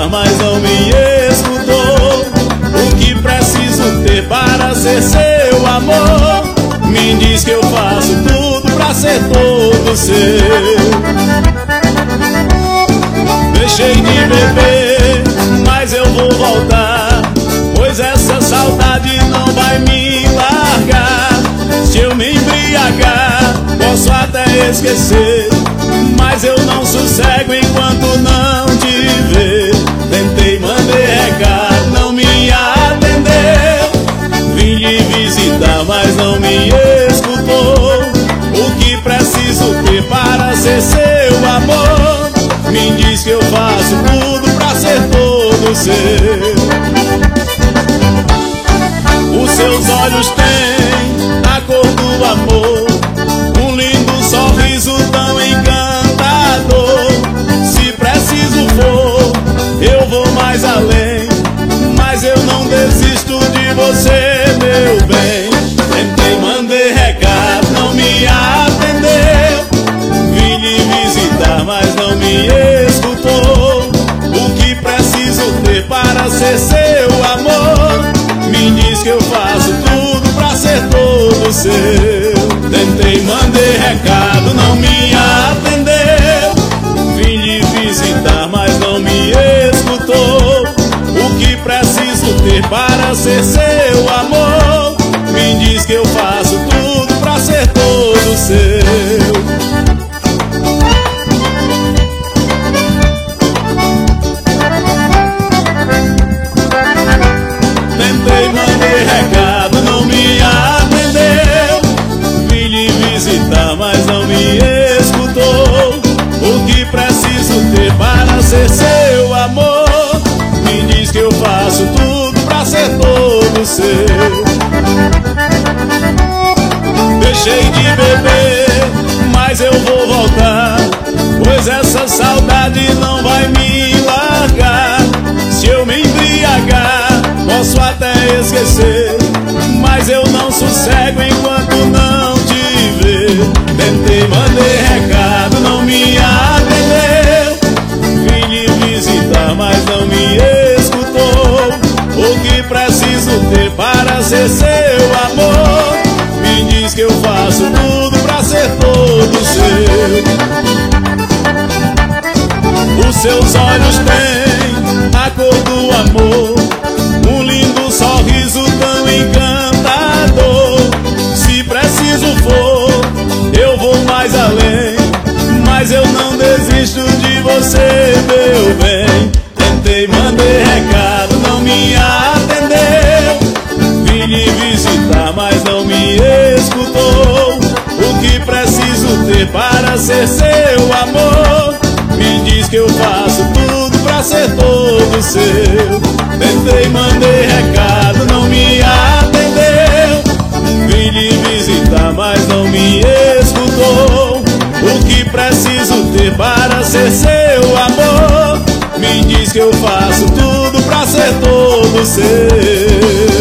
visitar, mas não me escutou. O que preciso ter para ser seu amor? Me diz que eu faço tudo pra ser todo seu. Deixei de beber, mas eu vou voltar, pois essa saudade não vai me largar. Se eu me embriagar, posso até esquecer, mas eu não sossego enquanto não te ver. Tentei, mandei recado, não me atendeu. Vim lhe visitar, mas não me escutou. O que preciso ter para ser seu amor? Me diz que eu faço tudo pra ser todo seu. Os seus olhos têm a cor do amor, um lindo sorriso tão encantador. Se preciso for, eu vou mais além, mas eu não desisto de você, meu bem. Tentei, mandei recado, não me atendeu. Vim lhe visitar, mas não me escutou. O que preciso ter para ser seu amor? Me diz que eu faço tudo pra ser todo seu. Tentei, mandei recado, não me atendeu. Vim lhe visitar, mas não me escutou. O que preciso ter para ser seu amor? Me diz que eu faço tudo pra ser todo seu. Tentei, mandei recado, não me atendeu. Vim lhe visitar, mas não me escutou. O que preciso ter para ser seu amor? Me diz que eu faço tudo pra ser todo seu. Deixei de beber, mas eu vou voltar, pois essa saudade não vai me largar. Se eu me embriagar, posso até esquecer, mas eu não sossego enquanto não te ver. Tentei, mandei recado, não me atendeu. Vim lhe visitar, mas não me escutou. O que preciso ter para ser seu amor? Me diz que eu faço tudo pra ser todo seu. Os seus olhos têm a cor do amor, um lindo sorriso tão encantador. Se preciso for, eu vou mais além, mas eu não desisto de você, meu bem. Tentei, mandei recado, não me atendeu. Vim lhe visitar, mas não me escutou. O que preciso ter para ser seu amor? Me diz que eu faço tudo pra ser todo seu. Tentei, mandei recado, não me atendeu. Vim lhe visitar, mas não me escutou. O que preciso ter para ser seu amor? Me diz que eu faço tudo pra ser todo seu.